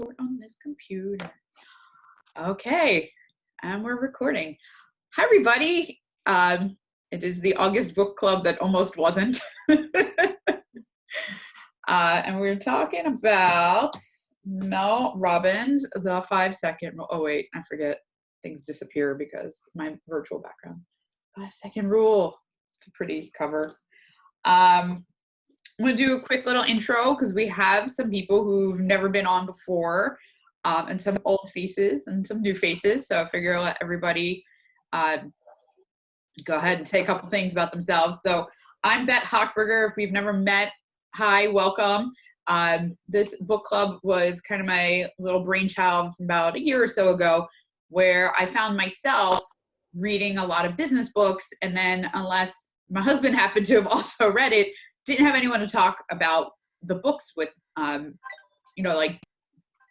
on this computer. Okay, and we're recording. Hi, everybody. It is the August book club that almost wasn't. And we're talking about Mel Robbins, the 5-second rule. Oh, wait, I forget. Things disappear because my virtual background. 5-second rule. It's a pretty cover. I'm going to do a quick little intro because we have some people who've never been on before, and some old faces and some new faces. So I figure I'll let everybody go ahead and say a couple things about themselves. So I'm Bet Hochberger. If we've never met, hi, welcome. This book club was kind of my little brainchild from about a year or so ago, where I found myself reading a lot of business books, and then unless my husband happened to have also read it, didn't have anyone to talk about the books with, like,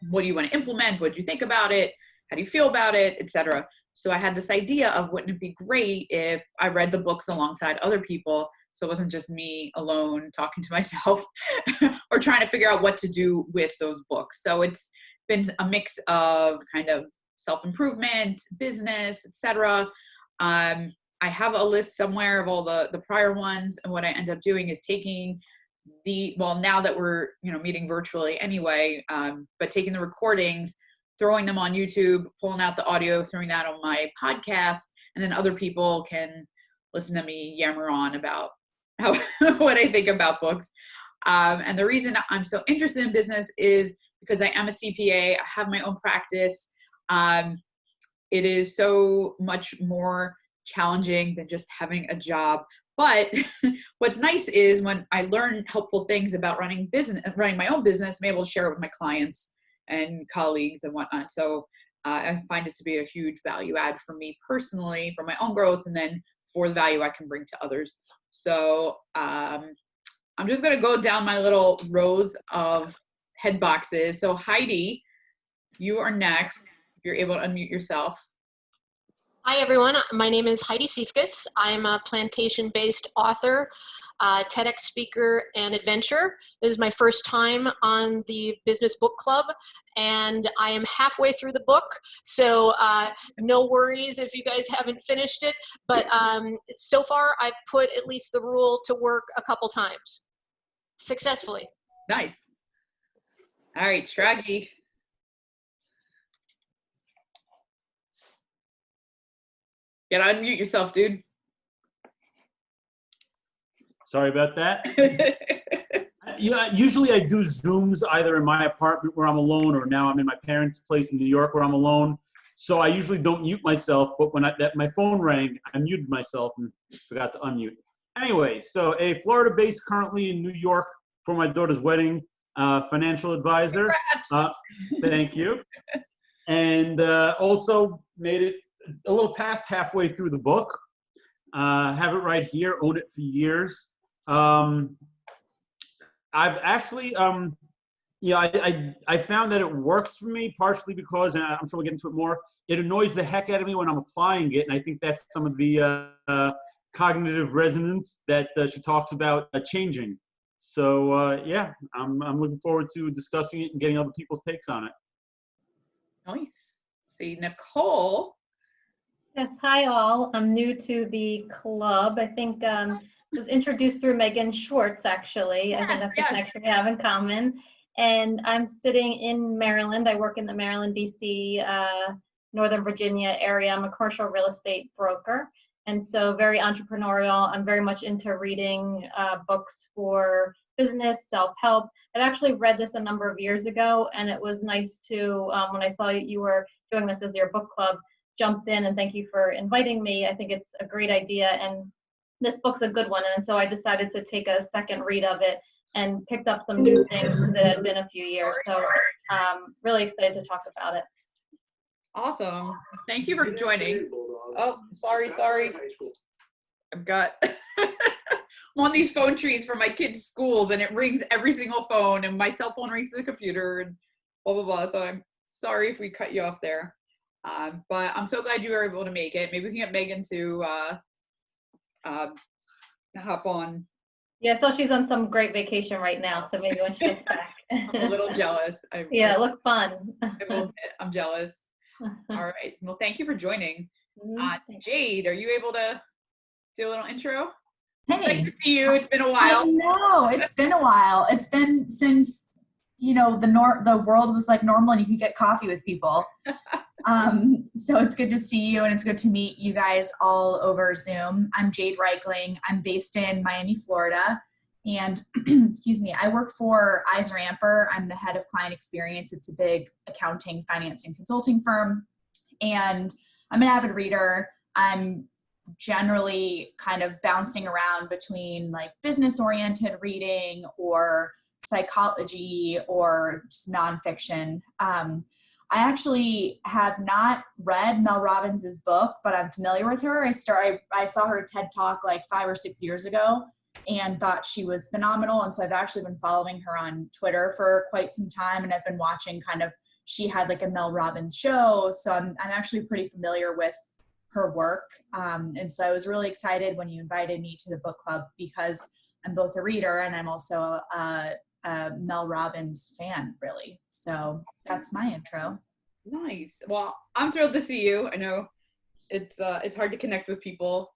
what do you want to implement? What do you think about it? How do you feel about it, etc. So I had this idea of, wouldn't it be great if I read the books alongside other people, so it wasn't just me alone talking to myself or trying to figure out what to do with those books. So it's been a mix of kind of self-improvement, business, etc. I have a list somewhere of all the prior ones, and what I end up doing is taking now that we're meeting virtually anyway, but taking the recordings, throwing them on YouTube, pulling out the audio, throwing that on my podcast, and then other people can listen to me yammer on about what I think about books. And the reason I'm so interested in business is because I am a CPA. I have my own practice. It is so much more challenging than just having a job. But what's nice is when I learn helpful things about running my own business, I'm able to share it with my clients and colleagues and whatnot. So I find it to be a huge value add for me personally, for my own growth, and then for the value I can bring to others. So I'm just going to go down my little rows of head boxes. So Heidi, you are next. If you're able to unmute yourself. Hi, everyone. My name is Heidi Siefkes. I'm a plantation-based author, TEDx speaker, and adventurer. This is my first time on the Business Book Club, and I am halfway through the book, so no worries if you guys haven't finished it. But so far, I've put at least the rule to work a couple times, successfully. Nice. All right, Shraggy. You gotta unmute yourself, dude. Sorry about that. Usually I do Zooms either in my apartment where I'm alone, or now I'm in my parents' place in New York where I'm alone. So I usually don't mute myself, but when my phone rang, I muted myself and forgot to unmute. Anyway, so a Florida-based, currently in New York for my daughter's wedding, financial advisor. Thank you. And also made it a little past halfway through the book. Have it right here, own it for years. I've actually, I found that it works for me, partially because, and I'm sure we'll get into it more, it annoys the heck out of me when I'm applying it, and I think that's some of the cognitive resonance that she talks about changing. So yeah, I'm looking forward to discussing it and getting other people's takes on it. Nice. See, Nicole. Yes, hi all. I'm new to the club. I think was introduced through Megan Schwartz, actually. Yes, I think that's the connection we have in common. And I'm sitting in Maryland. I work in the Maryland, DC, Northern Virginia area. I'm a commercial real estate broker. And so very entrepreneurial. I'm very much into reading books for business, self-help. I'd actually read this a number of years ago, and it was nice to, when I saw you were doing this as your book club, jumped in, and thank you for inviting me. I think it's a great idea, and this book's a good one, and so I decided to take a second read of it and picked up some new things because it had been a few years. So really excited to talk about it. Awesome. Thank you for joining. Oh, sorry. I've got I'm on these phone trees for my kids' schools, and it rings every single phone, and my cell phone rings to the computer, and blah, blah, blah. So I'm sorry if we cut you off there. But I'm so glad you were able to make it. Maybe we can get Megan to hop on. Yeah, so she's on some great vacation right now, so maybe when she gets back. I'm a little jealous. Yeah, it looked fun. I will admit, I'm jealous. All right. Well, thank you for joining. Jade, are you able to do a little intro? Hey. It's nice to see you. It's been a I while. know, it's been a while. It's been since, the world was like normal and you could get coffee with people. So it's good to see you, and it's good to meet you guys all over Zoom. I'm Jade Reichling. I'm based in Miami, Florida. And excuse me, I work for Eisner Amper. I'm the head of client experience. It's a big accounting, finance, and consulting firm. And I'm an avid reader. I'm generally kind of bouncing around between like business-oriented reading or psychology or just nonfiction. I actually have not read Mel Robbins' book, but I'm familiar with her. I saw her TED Talk like 5 or 6 years ago and thought she was phenomenal. And so I've actually been following her on Twitter for quite some time, and I've been watching she had like a Mel Robbins show. So I'm actually pretty familiar with her work. And so I was really excited when you invited me to the book club because I'm both a reader and I'm also a Mel Robbins fan, really. So that's my intro. Nice. Well, I'm thrilled to see you. I know it's hard to connect with people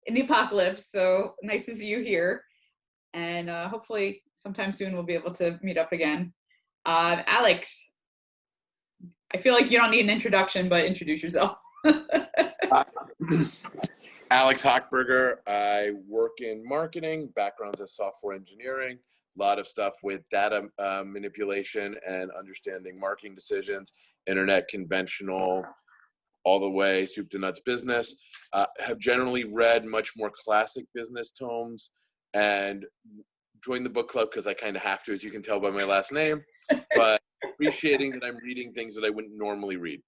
in the apocalypse, so nice to see you here. And hopefully sometime soon we'll be able to meet up again. Alex, I feel like you don't need an introduction, but introduce yourself. Alex Hochberger. I work in marketing, backgrounds as software engineering, a lot of stuff with data manipulation and understanding marketing decisions, internet conventional, all the way soup to nuts business. Have generally read much more classic business tomes and joined the book club because I kind of have to, as you can tell by my last name, but appreciating that I'm reading things that I wouldn't normally read.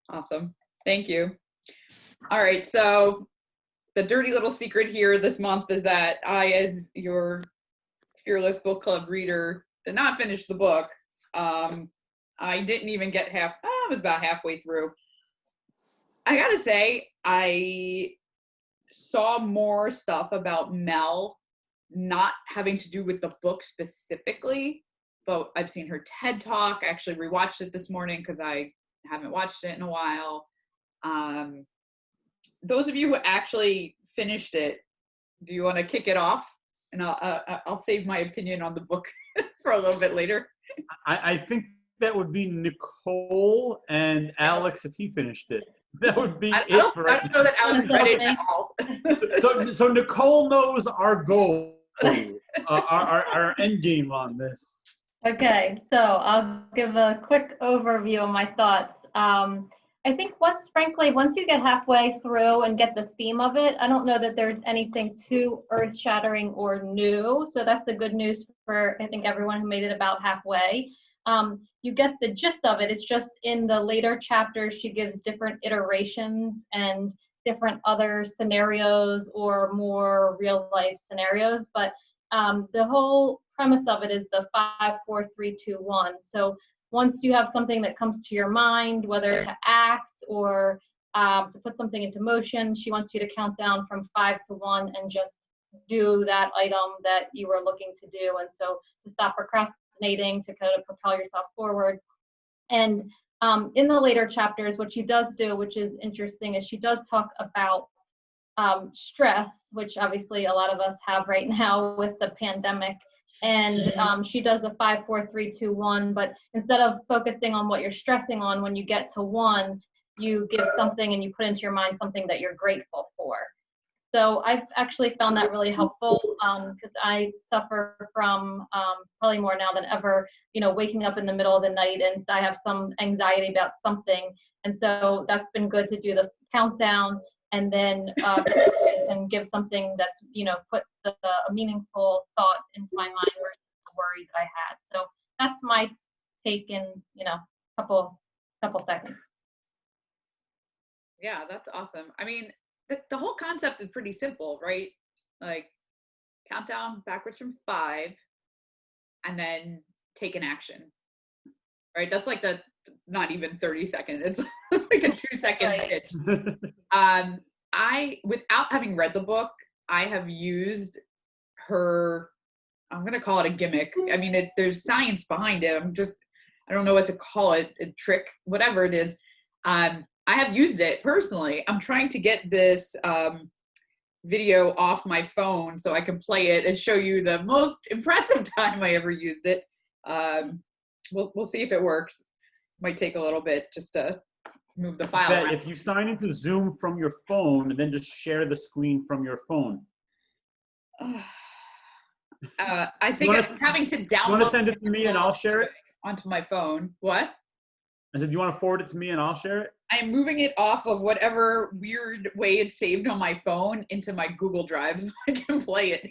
Awesome. Thank you. All right. So the dirty little secret here this month is that I, as your fearless book club reader, did not finish the book. I didn't even get I was about halfway through. I gotta say, I saw more stuff about Mel not having to do with the book specifically, but I've seen her TED Talk. I actually rewatched it this morning because I haven't watched it in a while. Those of you who actually finished it, do you want to kick it off? And I'll save my opinion on the book for a little bit later. I think that would be Nicole and Alex if he finished it. That would be I don't know that Alex read it at all. So Nicole knows our goal, our end game on this. Okay, so I'll give a quick overview of my thoughts. I think frankly, once you get halfway through and get the theme of it, I don't know that there's anything too earth-shattering or new. So that's the good news for, I think, everyone who made it about halfway. You get the gist of it. It's just in the later chapters, she gives different iterations and different other scenarios or more real-life scenarios. But the whole premise of it is the 5, 4, 3, 2, 1. So once you have something that comes to your mind, whether to act or to put something into motion, she wants you to count down from 5 to 1 and just do that item that you were looking to do. And so to stop procrastinating, to kind of propel yourself forward. And in the later chapters, what she does do, which is interesting, is she does talk about stress, which obviously a lot of us have right now with the pandemic. And she does a 5, 4, 3, 2, 1. But instead of focusing on what you're stressing on, when you get to 1, you give something and you put into your mind something that you're grateful for. So I've actually found that really helpful because I suffer from probably more now than ever, waking up in the middle of the night and I have some anxiety about something. And so that's been good to do the countdown and then and give something that's, put a meaningful thought into my mind versus the worry that I had. So that's my take in, couple seconds. Yeah, that's awesome. I mean, the whole concept is pretty simple, right? Like count down backwards from 5 and then take an action, right? That's like the not even 30 seconds. It's like a 2-second pitch. Without having read the book, I have used her I'm going to call it a gimmick. I mean, there's science behind it. I don't know what to call it, a trick, whatever it is. I have used it personally. I'm trying to get this video off my phone so I can play it and show you the most impressive time I ever used it. We'll see if it works. Might take a little bit just to move the file around. If you sign into Zoom from your phone and then just share the screen from your phone. I think I'm having to download. You want to send it to me and I'll share it? Onto my phone. What? I said, you want to forward it to me and I'll share it? I'm moving it off of whatever weird way it's saved on my phone into my Google Drive so I can play it.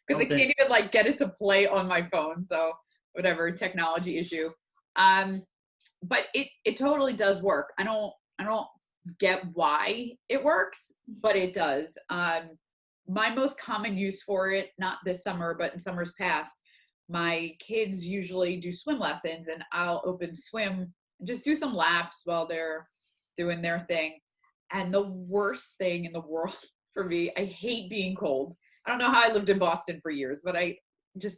Because I can't even like get it to play on my phone. So whatever, technology issue. But it totally does work. I don't get why it works, but it does. My most common use for it, not this summer, but in summers past, my kids usually do swim lessons, and I'll open swim and just do some laps while they're doing their thing. And the worst thing in the world for me, I hate being cold. I don't know how I lived in Boston for years, but I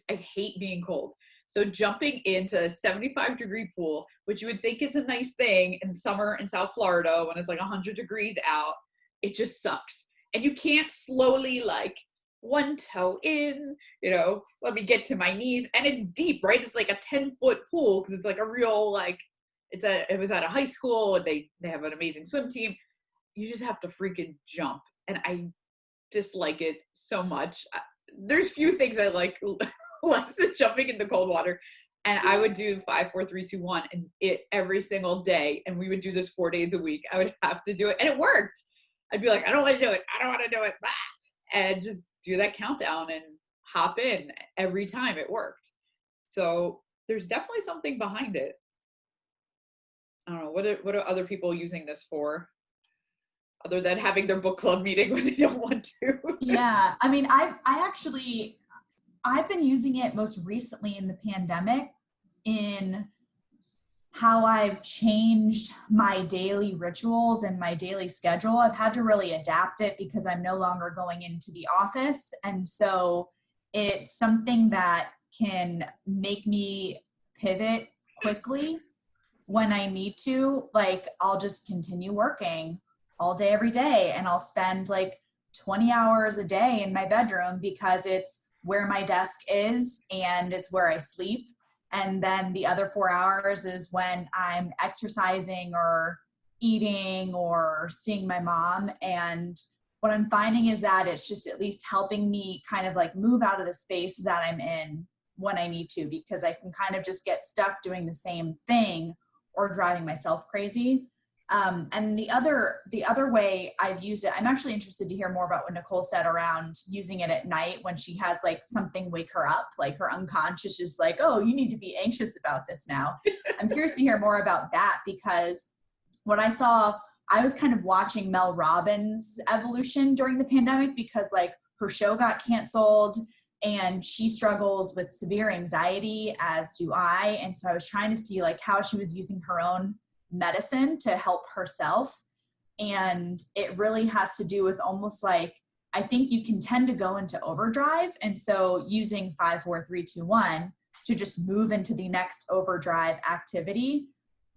hate being cold. So jumping into a 75-degree pool, which you would think is a nice thing in summer in South Florida when it's like 100 degrees out, it just sucks. And you can't slowly like one toe in, let me get to my knees. And it's deep, right? It's like a 10-foot pool because it's like a real, like, it was at a high school and they have an amazing swim team. You just have to freaking jump. And I dislike it so much. There's few things I like less than jumping in the cold water. And I would do 5, 4, 3, 2, 1 and it every single day. And we would do this 4 days a week. I would have to do it. And it worked. I'd be like, I don't want to do it. I don't want to do it. Bah! And just do that countdown and hop in every time. It worked. So there's definitely something behind it. I don't know. What are other people using this for? Other than having their book club meeting when they don't want to. Yeah. I mean, I've been using it most recently in the pandemic in how I've changed my daily rituals and my daily schedule. I've had to really adapt it because I'm no longer going into the office. And so it's something that can make me pivot quickly when I need to. Like, I'll just continue working all day, every day, and I'll spend like 20 hours a day in my bedroom because it's where my desk is and it's where I sleep. And then the other 4 hours is when I'm exercising or eating or seeing my mom. And what I'm finding is that it's just at least helping me kind of like move out of the space that I'm in when I need to, because I can kind of just get stuck doing the same thing or driving myself crazy. And the other way I've used it, I'm actually interested to hear more about what Nicole said around using it at night when she has like something wake her up, like her unconscious is like, oh, you need to be anxious about this now. I'm curious to hear more about that, because what I saw, I was kind of watching Mel Robbins' evolution during the pandemic because like her show got canceled and she struggles with severe anxiety, as do I. And so I was trying to see like how she was using her own medicine to help herself. And it really has to do with almost like, I think you can tend to go into overdrive. And so using 5, 4, 3, 2, 1 to just move into the next overdrive activity,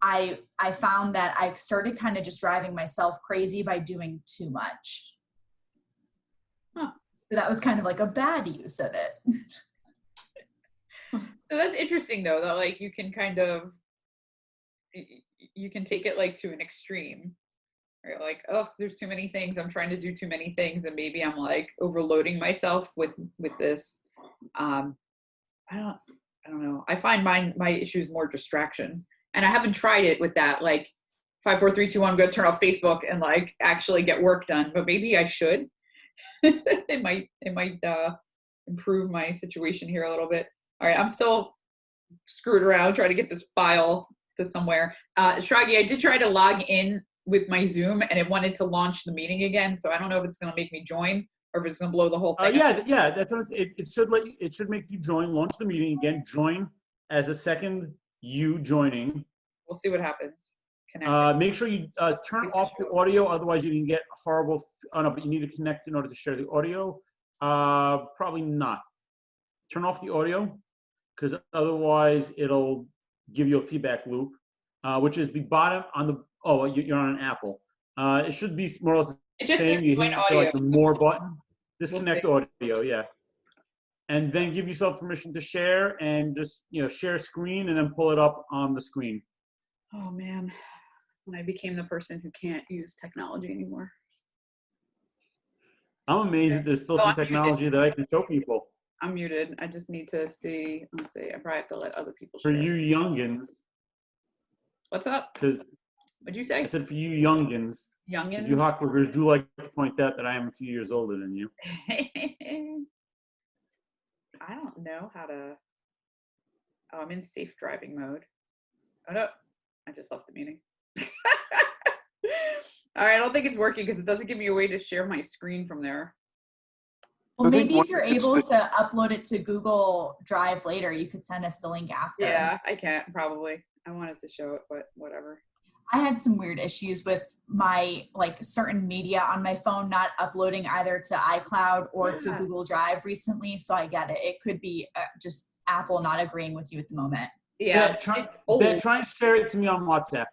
I found that I started kind of just driving myself crazy by doing too much. Huh. So that was kind of like a bad use of it. So that's interesting though, that like you can kind of, you can take it like to an extreme, right? Like, oh, there's too many things. I'm trying to do too many things. And maybe I'm like overloading myself with this. I don't know. I find my issue is more distraction, and I haven't tried it with that. Like 5, 4, 3, 2, 1, I'm going to turn off Facebook and like actually get work done, but maybe I should. It might improve my situation here a little bit. All right. I'm still screwed around trying to get this file to somewhere. Shragi, I did try to log in with my Zoom and it wanted to launch the meeting again. So I don't know if it's going to make me join or if it's going to blow the whole thing up. Yeah, that's what it should make you join, launch the meeting again, join as a second you joining. We'll see what happens. Connect. Make sure you turn off the audio, otherwise you can get horrible, but you need to connect in order to share the audio. Probably not. turn off the audio, because otherwise it'll give you a feedback loop, which is the bottom on the, oh, you're on an Apple. It should be more or less It the just same. says You join hit audio. like the more button, disconnect We'll audio, yeah. And then give yourself permission to share, and just, share screen and then pull it up on the screen. Oh man, when I became the person who can't use technology anymore. I'm amazed that there's still Oh, some I'm muted. technology that I can show people. I'm muted. I just need to see. Let's see. I probably have to let other people For share. you youngins, What's up? because What'd you say? I said for you youngins, Youngin? you Hochbergers do like to point out that I am a few years older than you. I don't know how to. Oh, I'm in safe driving mode. Oh no, I just left the meeting. All right, I don't think it's working because it doesn't give me a way to share my screen from there. Well, I think maybe if one you're is able the- to upload it to Google Drive later, you could send us the link after. Yeah, I can't probably. I wanted to show it, but whatever. I had some weird issues with my certain media on my phone not uploading either to iCloud or to Yeah. Google Drive recently. So I get it. It could be just Apple not agreeing with you at the moment. Yeah, Try it's old. and share it to me on WhatsApp.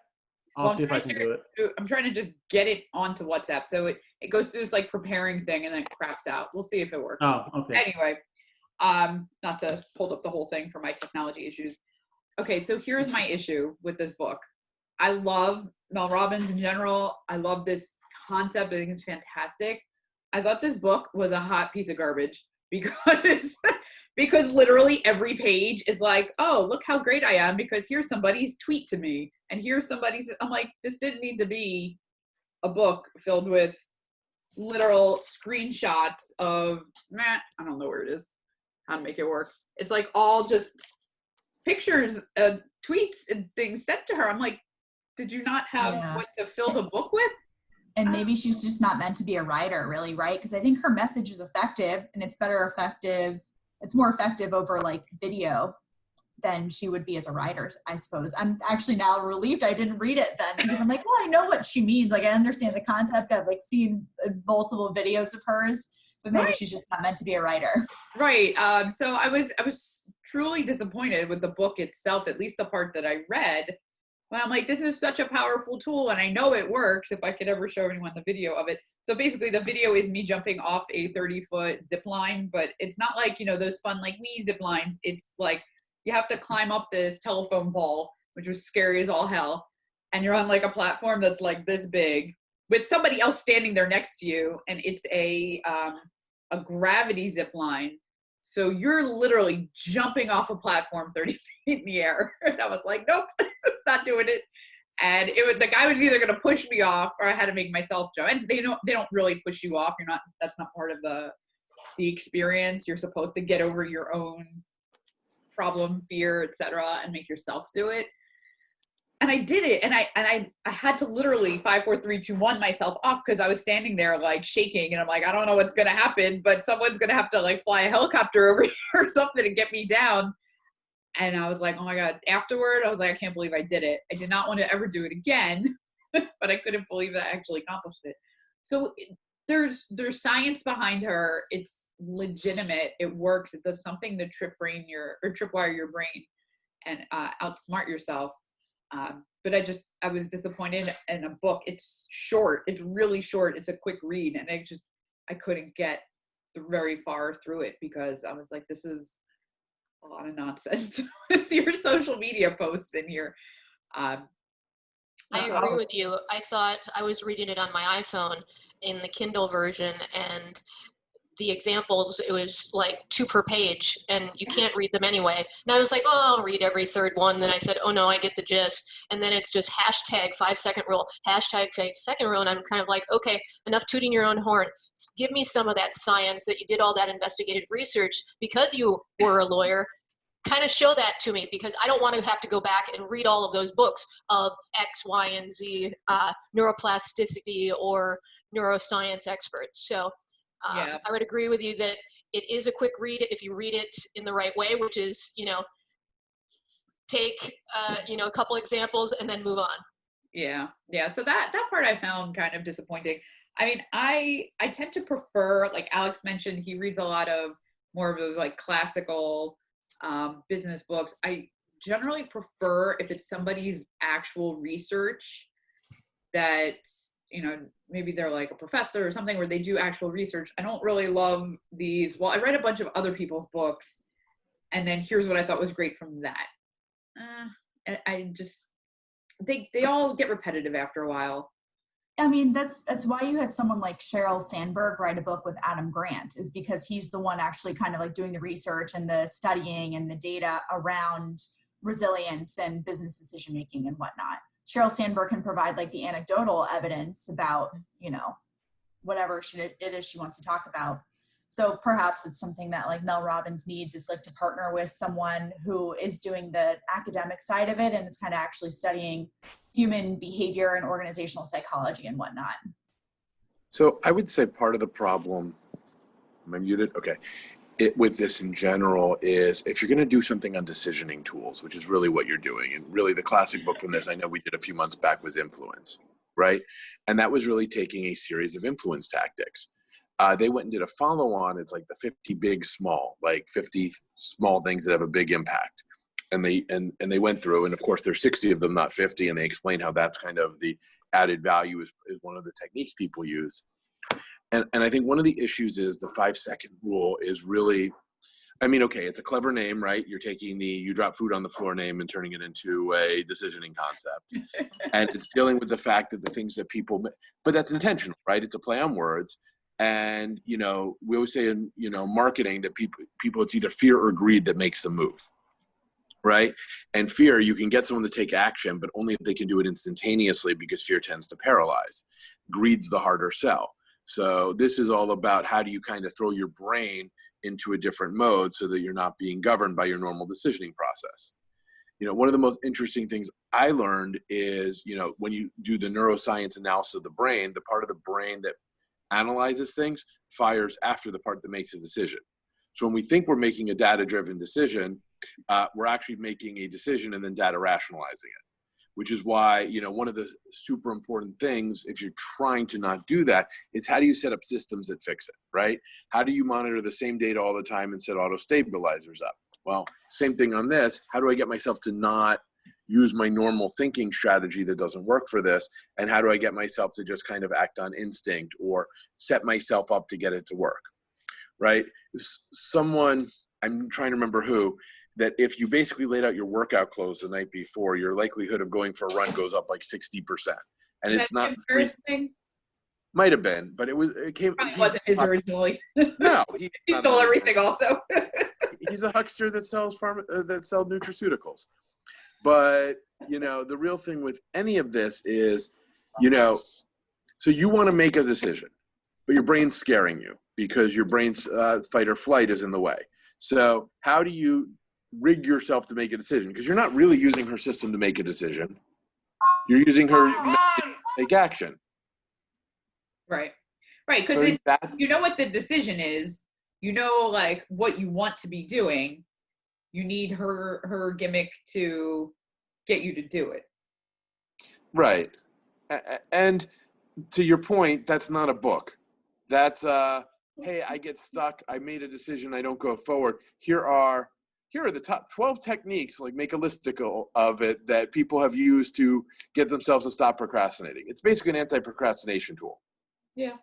I'll Well, see if I can do it. I'm trying to just get it onto WhatsApp. So it goes through this preparing thing and then it craps out. We'll see if it works. Oh, okay. Anyway, not to hold up the whole thing for my technology issues. Okay, so here's my issue with this book. I love Mel Robbins in general. I love this concept. I think it's fantastic. I thought this book was a hot piece of garbage because literally every page is like, oh, look how great I am because here's somebody's tweet to me and here's somebody's. I'm like, this didn't need to be a book filled with literal screenshots of, I don't know where it is, how to make it work. It's like all just pictures, tweets and things sent to her. I'm like, did you not have what to fill the book with? And maybe she's just not meant to be a writer, really, right? Because I think her message is effective, and it's more effective over video than she would be as a writer, I suppose. I'm actually now relieved I didn't read it then, because I'm like, well, I know what she means. I understand the concept. I've seen multiple videos of hers, but maybe she's just not meant to be a writer. Right. So I was truly disappointed with the book itself, at least the part that I read. But I'm like, this is such a powerful tool, and I know it works if I could ever show anyone the video of it. So basically, the video is me jumping off a 30-foot zip line, but it's not like, those fun me zip lines. It's like you have to climb up this telephone pole, which was scary as all hell, and you're on a platform that's this big with somebody else standing there next to you, and it's a gravity zip line. So you're literally jumping off a platform 30 feet in the air. And I was like, nope, not doing it. And the guy was either going to push me off or I had to make myself jump. And they don't really push you off. That's not part of the experience. You're supposed to get over your own problem, fear, etc., and make yourself do it. And I did it, and I had to literally 5, 4, 3, 2, 1 myself off because I was standing there shaking, and I'm like, I don't know what's gonna happen, but someone's gonna have to fly a helicopter over here or something to get me down. And I was like, oh my god. Afterward, I was like, I can't believe I did it. I did not want to ever do it again, but I couldn't bbelieve that I actually accomplished it. So there's science behind her. It's legitimate. It works. It does something to tripwire your brain and outsmart yourself. But I was disappointed in a book. It's short. It's really short. It's a quick read. And I couldn't get very far through it because I was like, this is a lot of nonsense with your social media posts in here. I agree with you. I thought I was reading it on my iPhone in the Kindle version, and the examples, it was 2 per page, and you can't read them anyway. And I was like, oh, I'll read every third one. Then I said, oh no, I get the gist. And then it's just hashtag 5-second rule, hashtag 5-second rule. And I'm kind of like, okay, enough tooting your own horn. Give me some of that science that you did all that investigative research because you were a lawyer. Kind of show that to me, because I don't want to have to go back and read all of those books of X, Y, and Z neuroplasticity or neuroscience experts. So I would agree with you that it is a quick read if you read it in the right way, which is, take, a couple examples and then move on. Yeah. So that part I found kind of disappointing. I mean, I tend to prefer, like Alex mentioned, he reads a lot of more of those like classical business books. I generally prefer if it's somebody's actual research that, you know, maybe they're like a professor or something where they do actual research. I don't really love these. Well, I read a bunch of other people's books and then here's what I thought was great from that. I just, they all get repetitive after a while. I mean, that's why you had someone like Sheryl Sandberg write a book with Adam Grant, is because he's the one actually kind of like doing the research and the studying and the data around resilience and business decision making and whatnot. Sheryl Sandberg can provide like the anecdotal evidence about, you know, whatever it is she wants to talk about. So perhaps it's something that like Mel Robbins needs, is like to partner with someone who is doing the academic side of it and is kind of actually studying human behavior and organizational psychology and whatnot. So I would say part of the problem, am I muted? Okay. With this in general is if you're going to do something on decisioning tools, which is really what you're doing, and really the classic book from this, I know we did a few months back, was Influence, right? And that was really taking a series of influence tactics. They went and did a follow-on. It's like the 50 big small, like 50 small things that have a big impact. And they went through, and of course there's 60 of them, not 50. And they explain how that's kind of the added value is one of the techniques people use. And I think one of the issues is the 5-second rule is really, I mean, okay, it's a clever name, right? You're taking the you drop food on the floor name and turning it into a decisioning concept. And it's dealing with the fact that the things that people, but that's intentional, right? It's a play on words. And, you know, we always say in, you know, marketing that people, it's either fear or greed that makes them move, right? And fear, you can get someone to take action, but only if they can do it instantaneously, because fear tends to paralyze. Greed's the harder sell. So this is all about how do you kind of throw your brain into a different mode so that you're not being governed by your normal decisioning process. You know, one of the most interesting things I learned is, you know, when you do the neuroscience analysis of the brain, the part of the brain that analyzes things fires after the part that makes a decision. So when we think we're making a data-driven decision, we're actually making a decision and then data rationalizing it, which is why, you know, one of the super important things, if you're trying to not do that, is how do you set up systems that fix it, right? How do you monitor the same data all the time and set auto stabilizers up? Well, same thing on this. How do I get myself to not use my normal thinking strategy that doesn't work for this? And how do I get myself to just kind of act on instinct or set myself up to get it to work, right? Someone, I'm trying to remember who, that if you basically laid out your workout clothes the night before, your likelihood of going for a run goes up like 60%. And it's not the first thing. Might have been, but it came. Probably wasn't his originally. No, he stole everything also. He's a huckster that sells nutraceuticals. But, you know, the real thing with any of this is, you know, so you want to make a decision, but your brain's scaring you because your brain's fight or flight is in the way. So how do you rig yourself to make a decision? Because you're not really using her system to make a decision. You're using her to make action. Right. Right. Because you know what the decision is, you know, like what you want to be doing. You need her gimmick to get you to do it. Right. And to your point, that's not a book. That's hey, I get stuck. I made a decision. I don't go forward. Here are the top 12 techniques, like make a listicle of it, that people have used to get themselves to stop procrastinating. It's basically an anti-procrastination tool. Yeah.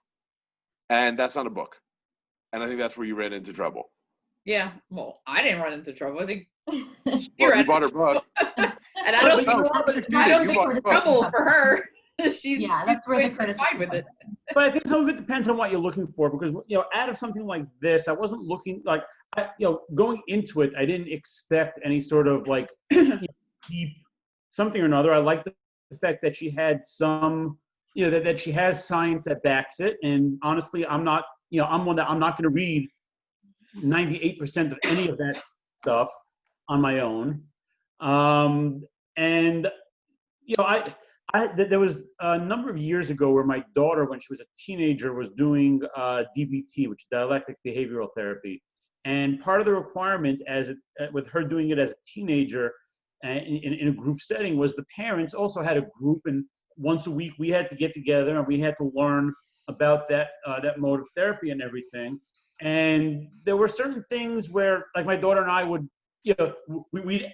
And that's not a book. And I think that's where you ran into trouble. Yeah. Well, I didn't run into trouble. I think you bought her book. And I don't think it's trouble for her. She's that's where the criticism with it. But I think some of it depends on what you're looking for, because, you know, out of something like this, I wasn't looking like, going into it, I didn't expect any sort of like deep something or another. I liked the fact that she had some, you know, that she has science that backs it. And honestly, I'm not going to read 98% of any of that stuff on my own. And, you know, there was a number of years ago where my daughter, when she was a teenager, was doing DBT, which is dialectic behavioral therapy. And part of the requirement with her doing it as a teenager in a group setting was the parents also had a group, and once a week we had to get together and we had to learn about that mode of therapy and everything. And there were certain things where, like, my daughter and I would, we'd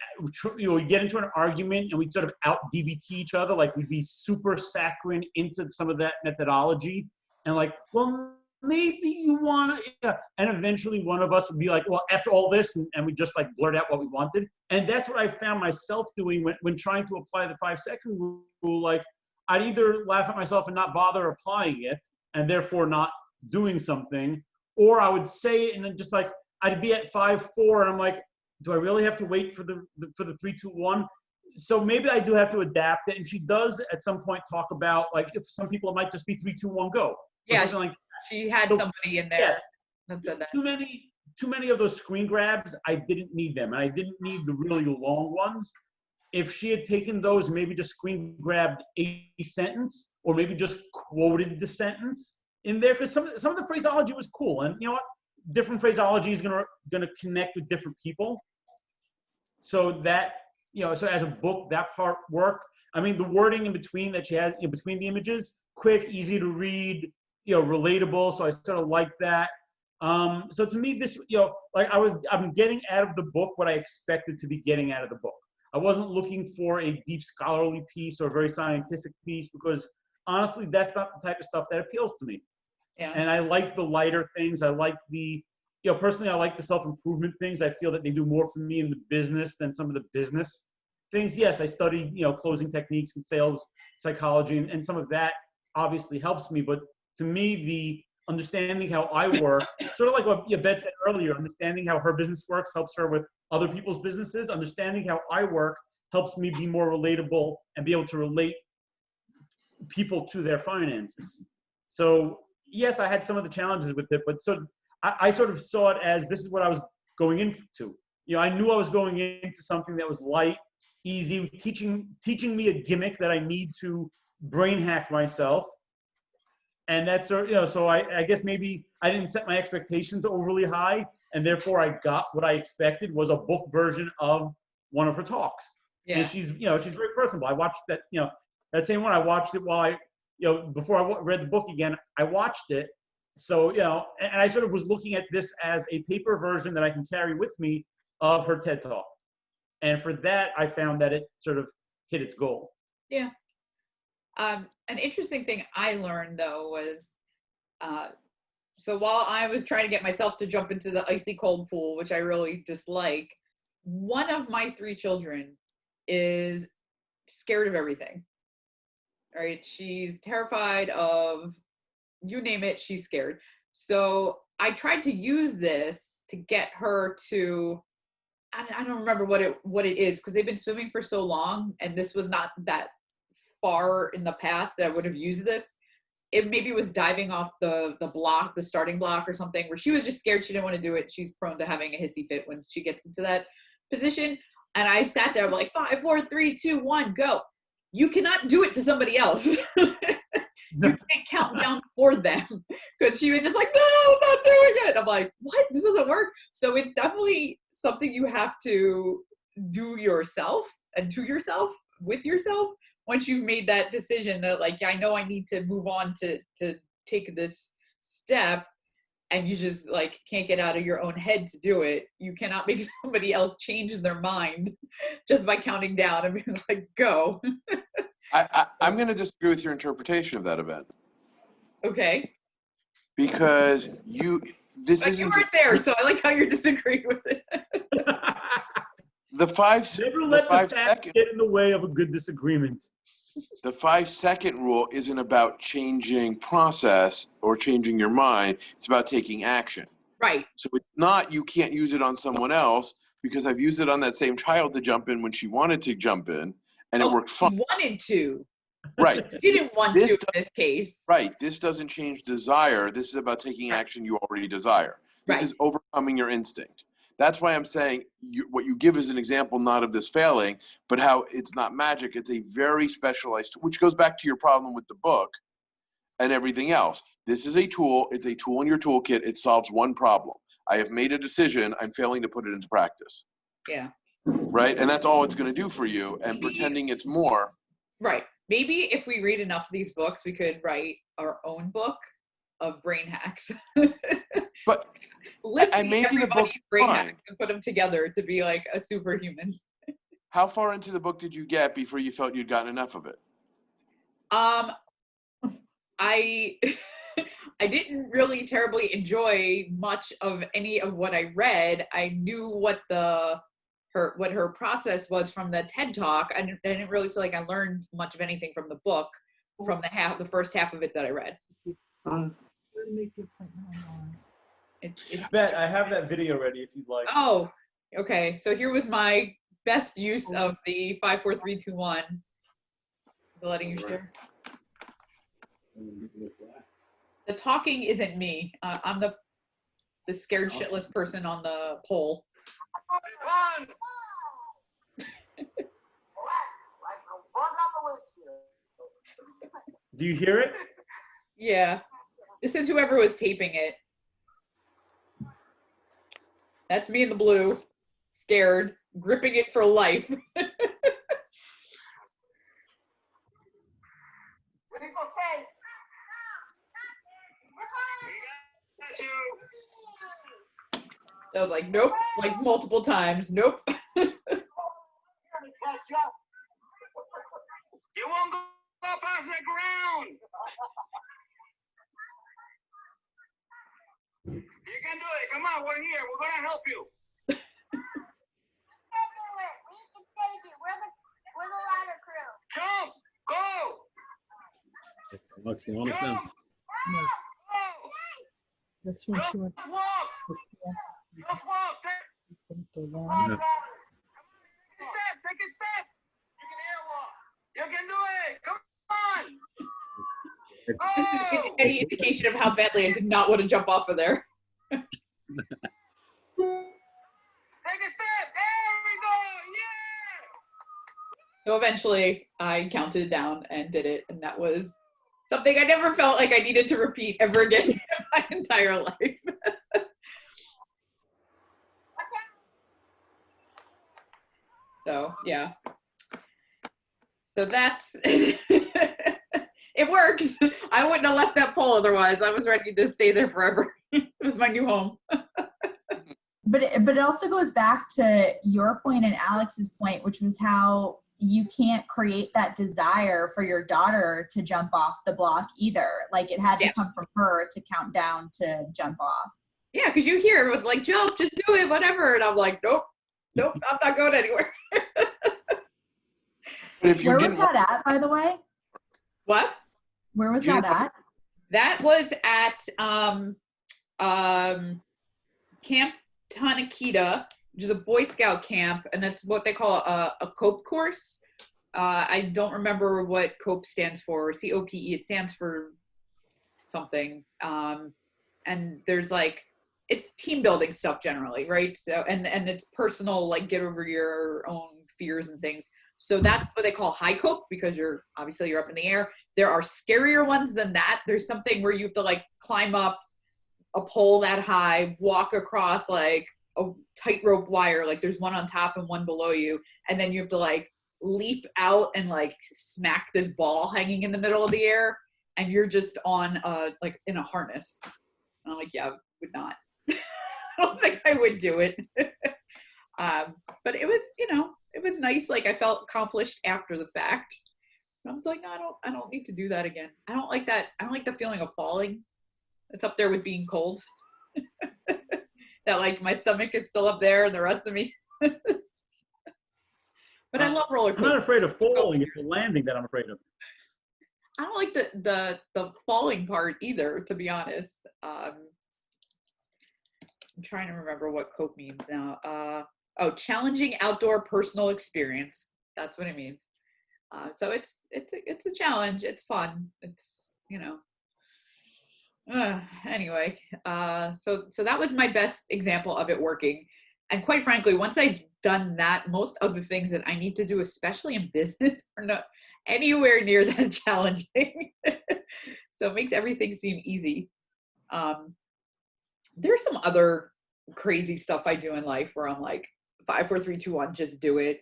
get into an argument and we'd sort of out DBT each other. Like, we'd be super saccharine into some of that methodology, and like, well, maybe you want to, yeah. And eventually one of us would be like, well, after all this, and we just like blurt out what we wanted. And that's what I found myself doing when trying to apply the 5-second rule. Like, I'd either laugh at myself and not bother applying it, and therefore not doing something, or I would say it and then just like, I'd be at 5-4 and I'm like, do I really have to wait for the 3-2-1? So maybe I do have to adapt it. And she does at some point talk about, like, if some people it might just be 3-2-1 go. Yeah, like she had somebody in there that said that. Too many of those screen grabs, I didn't need them, and I didn't need the really long ones. If she had taken those, maybe just screen grabbed a sentence, or maybe just quoted the sentence in there, because some of the phraseology was cool, and you know what, different phraseology is gonna connect with different people. So that, so as a book, that part worked. I mean, the wording in between that she has in between the images, quick, easy to read, relatable. So I sort of like that. So to me, this, like I'm getting out of the book what I expected to be getting out of the book. I wasn't looking for a deep scholarly piece or a very scientific piece, because honestly, that's not the type of stuff that appeals to me. Yeah. And I like the lighter things. I like the, personally, I like the self-improvement things. I feel that they do more for me in the business than some of the business things. Yes, I studied, closing techniques and sales psychology, and some of that obviously helps me. But to me, the understanding how I work, sort of like what Beth said earlier, understanding how her business works helps her with other people's businesses. Understanding how I work helps me be more relatable and be able to relate people to their finances. So yes, I had some of the challenges with it, but I sort of saw it as, this is what I was going into. I knew I was going into something that was light, easy, teaching me a gimmick that I need to brain hack myself. And that's, so I guess maybe I didn't set my expectations overly high, and therefore I got what I expected was a book version of one of her talks. Yeah. And she's very personable. I watched that, that same one. I watched it while before I read the book again, I watched it. So, and I sort of was looking at this as a paper version that I can carry with me of her TED Talk. And for that, I found that it sort of hit its goal. Yeah. An interesting thing I learned, though, was, so while I was trying to get myself to jump into the icy cold pool, which I really dislike, one of my 3 children is scared of everything. All right. She's terrified of, you name it, she's scared. So I tried to use this to get her to, I don't remember what it is, because they've been swimming for so long, and this was not that far in the past that I would have used this. It maybe was diving off the block, the starting block or something, where she was just scared. She didn't want to do it. She's prone to having a hissy fit when she gets into that position. And I sat there like 5, 4, 3, 2, 1, go. You cannot do it to somebody else. You can't count down for them, because she was just like, no, I'm not doing it. I'm like, what? This doesn't work. So it's definitely something you have to do yourself and to yourself with yourself once you've made that decision that, like, I know I need to move on to take this step, and you just like can't get out of your own head to do it. You cannot make somebody else change their mind just by counting down and being like, go. I'm going to disagree with your interpretation of that event. Okay. Because this but isn't. You weren't there, so I like how you're disagreeing with it. The 5 Never let the fact get in the way of a good disagreement. The 5-second rule isn't about changing process or changing your mind. It's about taking action. Right. So it's not, you can't use it on someone else, because I've used it on that same child to jump in when she wanted to jump in, and it worked fine. She wanted to. Right. She didn't want to in this case. Right. This doesn't change desire. This is about taking action you already desire. This is overcoming your instinct. That's why I'm saying what you give is an example, not of this failing, but how it's not magic. It's a very specialized, which goes back to your problem with the book and everything else. This is a tool. It's a tool in your toolkit. It solves one problem. I have made a decision. I'm failing to put it into practice. Yeah. Right. And that's all it's going to do for you. And pretending it's more. Right. Maybe if we read enough of these books, we could write our own book of brain hacks. But listening maybe to the everybody's book's brain fine. having to put them together to be like a superhuman. How far into the book did you get before you felt you'd gotten enough of it? I I didn't really terribly enjoy much of any of what I read. I knew what her process was from the TED Talk. I didn't really feel like I learned much of anything from the book, from the first half of it that I read. Bet I have that video ready if you'd like. Oh, okay. So here was my best use of the 5, 4, 3, 2, 1. Is it letting you share? The talking isn't me. I'm the scared shitless person on the pole. Do you hear it? Yeah. This is whoever was taping it. That's me in the blue, scared, gripping it for life. I was like, nope, like multiple times. Nope. You won't go past the ground. You can do it. Come on, we're here. We're gonna help you. We can save you. We're the ladder crew. Jump! Go! Alex, you want to Jump! film? Go! That's when she went Just walk! Just walk! to the Come lawn. on, take a step! Take a step! You can air walk! You can do it! Come on! This Go! is any indication of how badly I did not want to jump off of there. Take a step! There we go! Yeah! So eventually I counted down and did it. And that was something I never felt like I needed to repeat ever again in my entire life. So, yeah. So that's, it works. I wouldn't have left that pole otherwise. I was ready to stay there forever. It was my new home. But it also goes back to your point and Alex's point, which was how you can't create that desire for your daughter to jump off the block either. Like it had to come from her to count down to jump off. Yeah, because you hear everyone's like, jump, just do it, whatever. And I'm like, nope, I'm not going anywhere. Where was that at, by the way? What? Where was that at? That was at Camp Tanakita, which is a Boy Scout camp, and that's what they call a COPE course. I don't remember what COPE stands for. COPE, it stands for something. And there's like, it's team building stuff generally, right? So, and it's personal, like get over your own fears and things. So that's what they call high COPE, because you're up in the air. There are scarier ones than that. There's something where you have to like climb up a pole that high, walk across like a tightrope wire. Like there's one on top and one below you. And then you have to like leap out and like smack this ball hanging in the middle of the air. And you're just on like in a harness. And I'm like, yeah, I would not. I don't think I would do it. But it was, it was nice. Like I felt accomplished after the fact. And I was like, no, I don't need to do that again. I don't like that. I don't like the feeling of falling. It's up there with being cold. That like my stomach is still up there and the rest of me. But I love roller coasters. I'm not afraid of falling. It's the landing that I'm afraid of. I don't like the falling part either, to be honest. I'm trying to remember what COPE means now. Challenging outdoor personal experience. That's what it means. So it's a challenge. It's fun. It's, anyway. So that was my best example of it working. And quite frankly, once I've done that, most of the things that I need to do, especially in business, are not anywhere near that challenging. So it makes everything seem easy. There's some other crazy stuff I do in life where I'm like, 5, 4, 3, 2, 1, just do it.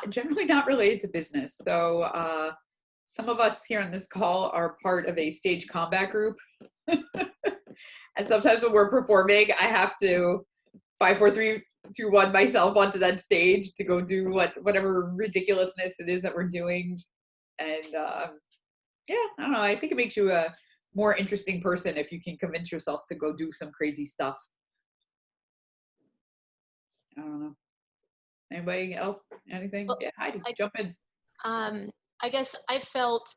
Generally not related to business. So some of us here on this call are part of a stage combat group. And sometimes when we're performing, I have to 5, 4, 3, 2, 1 myself onto that stage to go do whatever ridiculousness it is that we're doing. And yeah, I don't know. I think it makes you a more interesting person if you can convince yourself to go do some crazy stuff. I don't know. Anybody else? Anything? Well, Yeah, Heidi, I- jump in. I guess I felt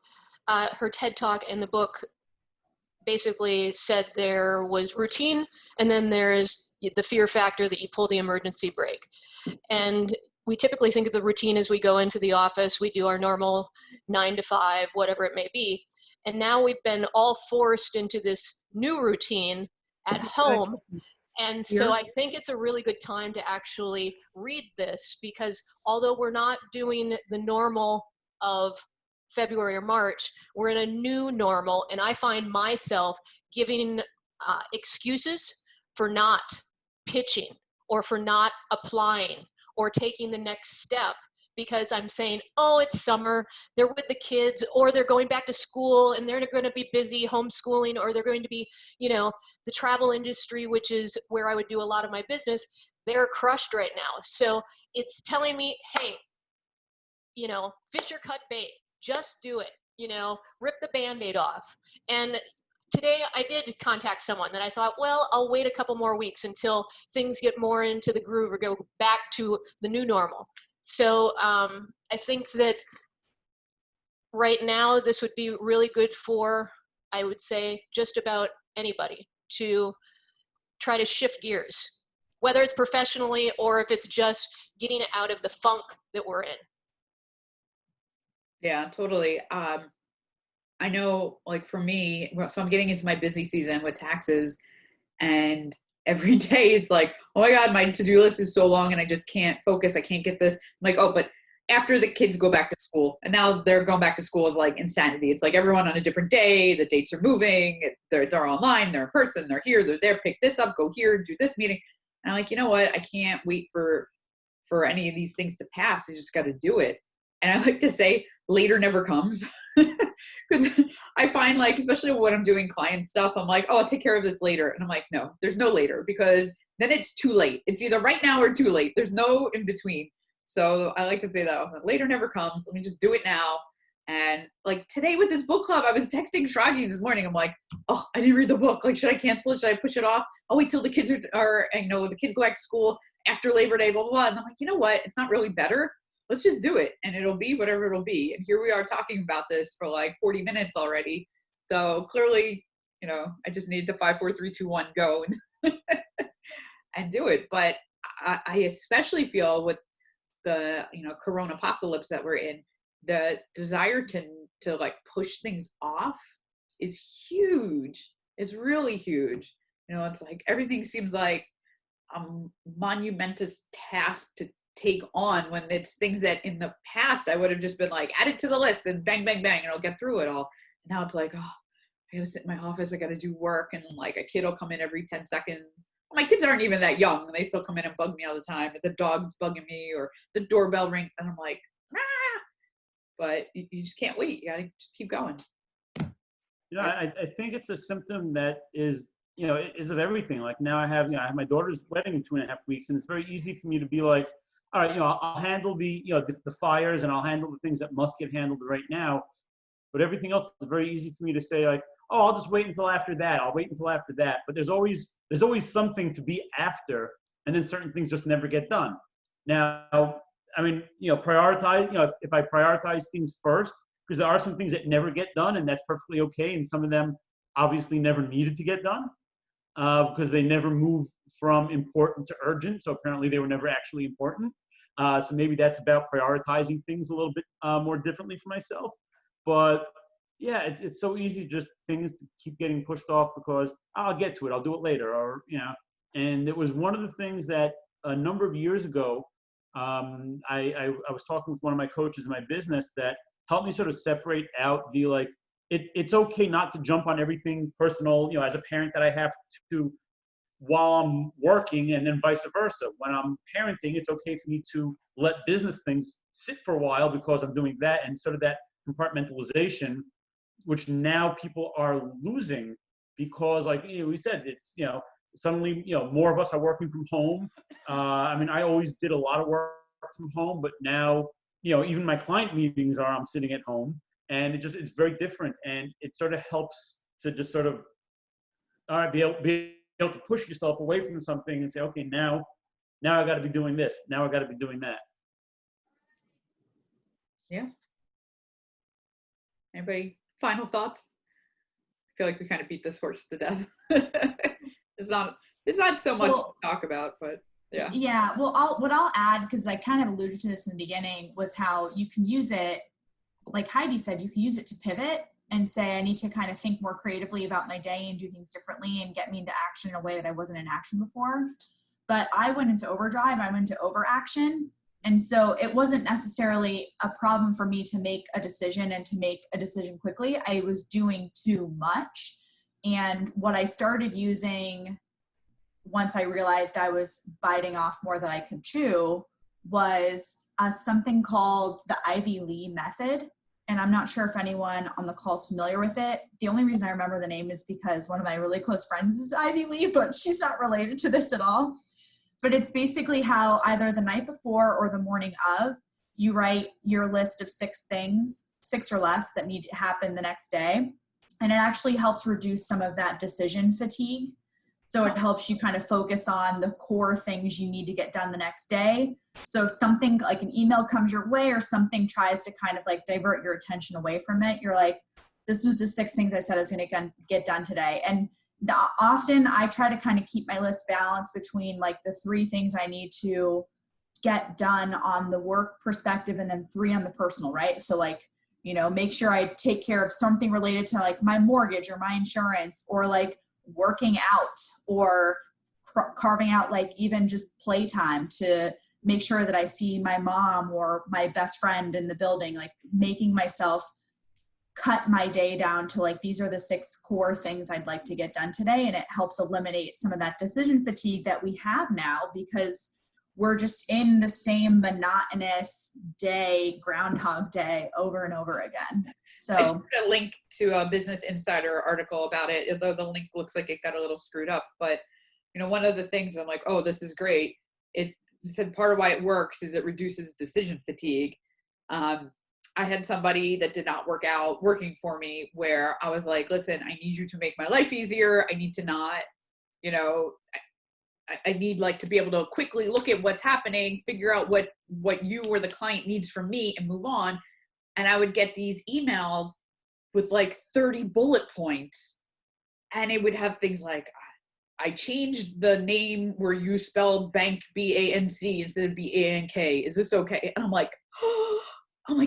her TED Talk in the book basically said there was routine, and then there's the fear factor that you pull the emergency brake. And we typically think of the routine as we go into the office, we do our normal 9 to 5, whatever it may be. And now we've been all forced into this new routine at home. And so I think it's a really good time to actually read this, because although we're not doing the normal of February or March, we're in a new normal, and I find myself giving excuses for not pitching or for not applying or taking the next step, because I'm saying, oh, it's summer, they're with the kids, or they're going back to school and they're going to be busy homeschooling, or they're going to be, the travel industry, which is where I would do a lot of my business, they're crushed right now. So it's telling me, hey, fish or cut bait, just do it, rip the Band-Aid off. And today I did contact someone that I thought, well, I'll wait a couple more weeks until things get more into the groove or go back to the new normal. So I think that right now this would be really good for, I would say, just about anybody to try to shift gears, whether it's professionally or if it's just getting out of the funk that we're in. Yeah, totally. I know, like for me, so I'm getting into my busy season with taxes, and every day it's like, oh my God, my to-do list is so long and I just can't focus. I can't get this. I'm like, oh, but after the kids go back to school, and now they're going back to school is like insanity. It's like everyone on a different day, the dates are moving, they're online, they're in person, they're here, they're there, pick this up, go here, do this meeting. And I'm like, you know what? I can't wait for any of these things to pass. I just got to do it. And I like to say later never comes, because I find, like, especially when I'm doing client stuff, I'm like, oh, I'll take care of this later. And I'm like, no, there's no later, because then it's too late. It's either right now or too late. There's no in between. So I like to say that often. Later never comes. Let me just do it now. And like today with this book club, I was texting Shragi this morning. I'm like, oh, I didn't read the book. Like, should I cancel it? Should I push it off? I'll wait till the kids are the kids go back to school after Labor Day, blah, blah, blah. And I'm like, you know what? It's not really better. Let's just do it. And it'll be whatever it'll be. And here we are talking about this for like 40 minutes already. So clearly, I just need to 5, 4, 3, 2, 1, go and do it. But I especially feel with the, Corona apocalypse that we're in, the desire to like push things off is huge. It's really huge. It's like everything seems like a monumentous task to take on, when it's things that in the past I would have just been like, add it to the list and bang, bang, bang, and I'll get through it all. And now it's like, oh, I gotta sit in my office, I gotta do work, and like a kid will come in every 10 seconds. My kids aren't even that young, and they still come in and bug me all the time. The dog's bugging me, or the doorbell rings, and I'm like, ah. But you just can't wait. You gotta just keep going. I think it's a symptom that is, is of everything. Like now I have my daughter's wedding in 2.5 weeks, and it's very easy for me to be like, all right, I'll handle the fires, and I'll handle the things that must get handled right now. But everything else is very easy for me to say, like, oh, I'll just wait until after that. I'll wait until after that. But there's always something to be after, and then certain things just never get done. Now, I mean, prioritize, if I prioritize things first, because there are some things that never get done, and that's perfectly okay. And some of them obviously never needed to get done because they never moved from important to urgent. So apparently they were never actually important. So maybe that's about prioritizing things a little bit more differently for myself. But yeah, it's so easy, just things to keep getting pushed off because I'll get to it, I'll do it later, or And it was one of the things that a number of years ago, I was talking with one of my coaches in my business that helped me sort of separate out the like, it's okay not to jump on everything personal, as a parent that I have to while I'm working, and then vice versa. When I'm parenting, it's okay for me to let business things sit for a while because I'm doing that, and sort of that compartmentalization, which now people are losing because like we said, it's, suddenly, more of us are working from home. I mean, I always did a lot of work from home, but now, even my client meetings I'm sitting at home, and it's very different. And it sort of helps to just sort of, all right, be able to push yourself away from something and say, okay, now I got to be doing this. Now I got to be doing that. Yeah. Anybody final thoughts? I feel like we kind of beat this horse to death. There's not so much to talk about, but yeah. Yeah. Well, what I'll add, because I kind of alluded to this in the beginning, was how you can use it, like Heidi said, you can use it to pivot and say, I need to kind of think more creatively about my day and do things differently and get me into action in a way that I wasn't in action before. But I went into overdrive, I went into overaction. And so it wasn't necessarily a problem for me to make a decision and to make a decision quickly. I was doing too much. And what I started using once I realized I was biting off more than I could chew was something called the Ivy Lee method. And I'm not sure if anyone on the call is familiar with it. The only reason I remember the name is because one of my really close friends is Ivy Lee, but she's not related to this at all. But it's basically how either the night before or the morning of, you write your list of 6 things, 6 or less, that need to happen the next day. And it actually helps reduce some of that decision fatigue. So it helps you kind of focus on the core things you need to get done the next day. So if something like an email comes your way or something tries to kind of like divert your attention away from it, you're like, this was the 6 things I said I was going to get done today. And often I try to kind of keep my list balanced between like the 3 things I need to get done on the work perspective and then 3 on the personal, right? So like, make sure I take care of something related to like my mortgage or my insurance, or like working out, or carving out like even just playtime to make sure that I see my mom or my best friend in the building, like making myself cut my day down to like, these are the 6 core things I'd like to get done today. And it helps eliminate some of that decision fatigue that we have now, because we're just in the same monotonous day, Groundhog Day, over and over again. So I just put a link to a Business Insider article about it, although the link looks like it got a little screwed up. But, one of the things I'm like, oh, this is great. It said part of why it works is it reduces decision fatigue. I had somebody that did not work out working for me, where I was like, listen, I need you to make my life easier. I need to not, I need like to be able to quickly look at what's happening, figure out what you or the client needs from me, and move on. And I would get these emails with like 30 bullet points, and it would have things like, I changed the name where you spelled bank B-A-N-C instead of B-A-N-K. Is this okay? And I'm like,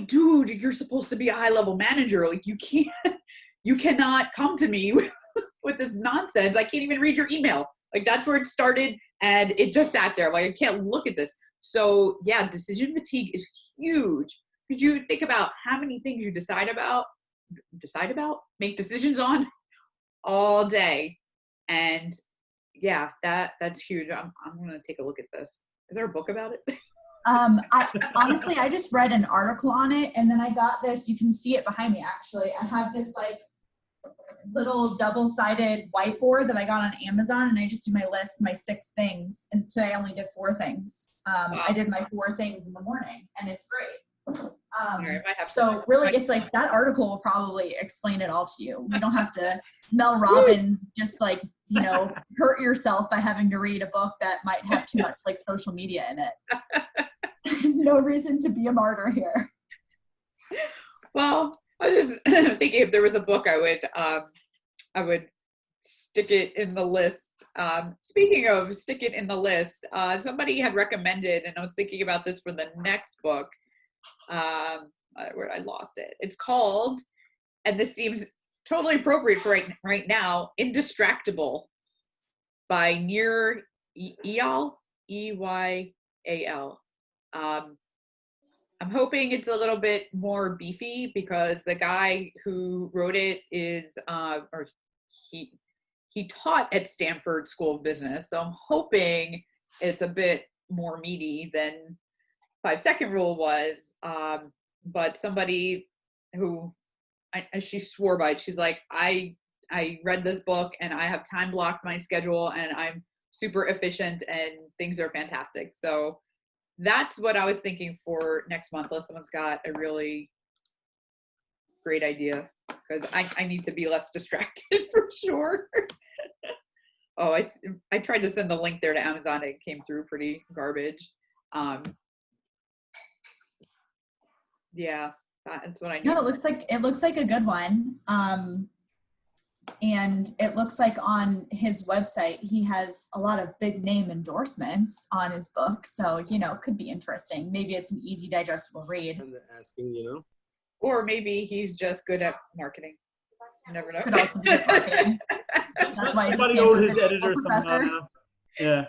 dude, you're supposed to be a high-level manager. Like you cannot come to me with this nonsense. I can't even read your email. Like that's where it started, and it just sat there. Like I can't look at this. So yeah, decision fatigue is huge. Could you think about how many things you decide about, make decisions on all day? And yeah, that's huge. I'm going to take a look at this. Is there a book about it? I just read an article on it, and then I got this, you can see it behind me actually. I have this like little double-sided whiteboard that I got on Amazon, and I just do my list, my 6 things. And today I only did 4 things. I did my 4 things in the morning, and it's great. So really it's like that article will probably explain it all to you. You don't have to Mel Robbins just like, hurt yourself by having to read a book that might have too much like social media in it. No reason to be a martyr here. Well, I was just thinking if there was a book, I would stick it in the list. Speaking of stick it in the list, somebody had recommended, and I was thinking about this for the next book, where I lost it. It's called, and this seems totally appropriate for right now, Indistractable by Nir Eyal, E-Y-A-L. I'm hoping it's a little bit more beefy, because the guy who wrote it is, he taught at Stanford School of Business. So I'm hoping it's a bit more meaty than 5-Second Rule was. But somebody who, she swore by it. She's like, I I read this book and I have time blocked my schedule and I'm super efficient and things are fantastic. So that's what I was thinking for next month, unless someone's got a really great idea, because I need to be less distracted for sure. Oh, I tried to send the link there to Amazon. It came through pretty garbage. Yeah, that's what I need. No, it looks like a good one. And it looks like on his website, he has a lot of big name endorsements on his book. So, you know, it could be interesting. Maybe it's an easy, digestible read. And they're asking, you know. Or maybe he's just good at marketing. You never know. Could also be good marketing. That's why he's a Somebody owed his Stanford editor professor. some. Yeah.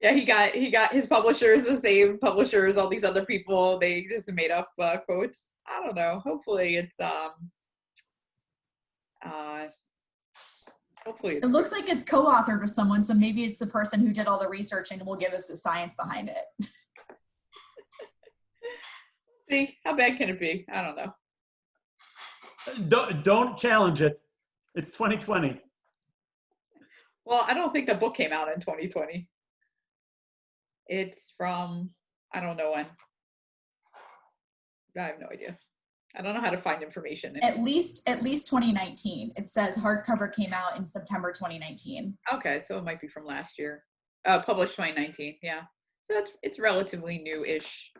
Yeah, he got his publishers, the same publishers, all these other people. They just made up quotes. I don't know. Hopefully it's hopefully It looks like it's co-authored with someone, so maybe it's the person who did all the research and will give us the science behind it. see, how bad can it be? I don't know. Don't challenge it. It's 2020. Well, I don't think the book came out in 2020. It's from, I don't know when. I have no idea. I don't know how to find information. At least 2019. It says hardcover came out in September 2019. Okay, so it might be from last year. Published 2019, yeah. So it's relatively new-ish.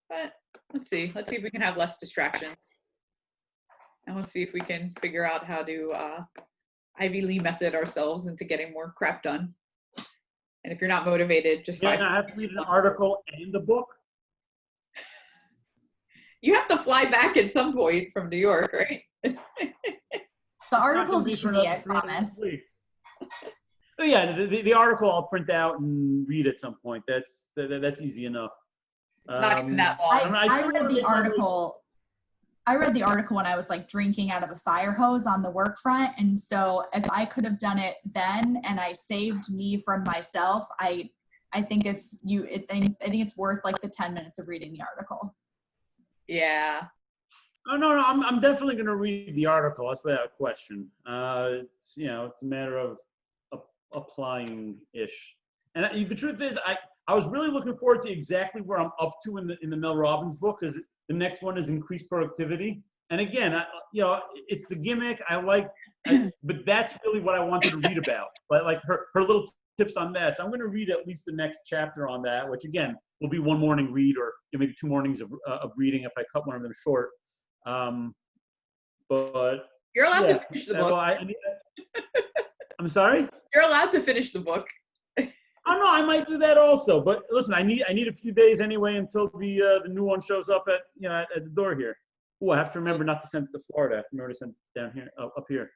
But let's see if we can have less distractions. And let's see if we can figure out how to Ivy Lee method ourselves into getting more crap done. And if you're not motivated, just Yeah, I have to read an article and a book. You have to fly back at some point from New York, right? The article's easy, I promise. Oh, yeah, the article I'll print out and read at some point. That's easy enough. It's not even that long. I read the article. I read the article when I was like drinking out of a fire hose on the work front, and so if I could have done it then and I saved me from myself, I think I think it's worth like the 10 minutes of reading the article. Yeah. Oh no, I'm definitely going to read the article. That's without question. It's it's a matter of applying ish. And the truth is, I was really looking forward to exactly where I'm up to in the Mel Robbins book, because the next one is increased productivity. And again, it's the gimmick but that's really what I wanted to read about. But like her little tips on that. So I'm going to read at least the next chapter on that, which again will be one morning read, or maybe 2 mornings of reading if I cut one of them short. But you're allowed to finish the book. Well, I'm sorry? You're allowed to finish the book. Oh no, I might do that also. But listen, I need a few days anyway until the new one shows up at the door here. Oh, I have to remember not to send it to Florida. I have to remember to send it down here, up here.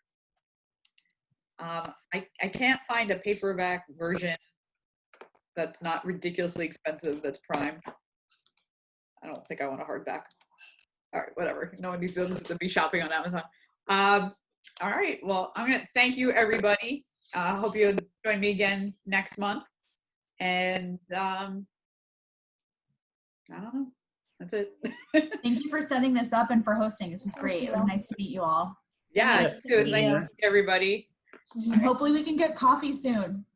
I can't find a paperback version that's not ridiculously expensive. That's Prime. I don't think I want a hardback. All right, whatever. No one needs to be shopping on Amazon. All right. Well, I'm gonna thank you, everybody. Hope you join me again next month. And I don't know. That's it. Thank you for setting this up and for hosting. This was great. It was nice to meet you all. Yeah, Yes, it was nice to meet everybody. And hopefully we can get coffee soon.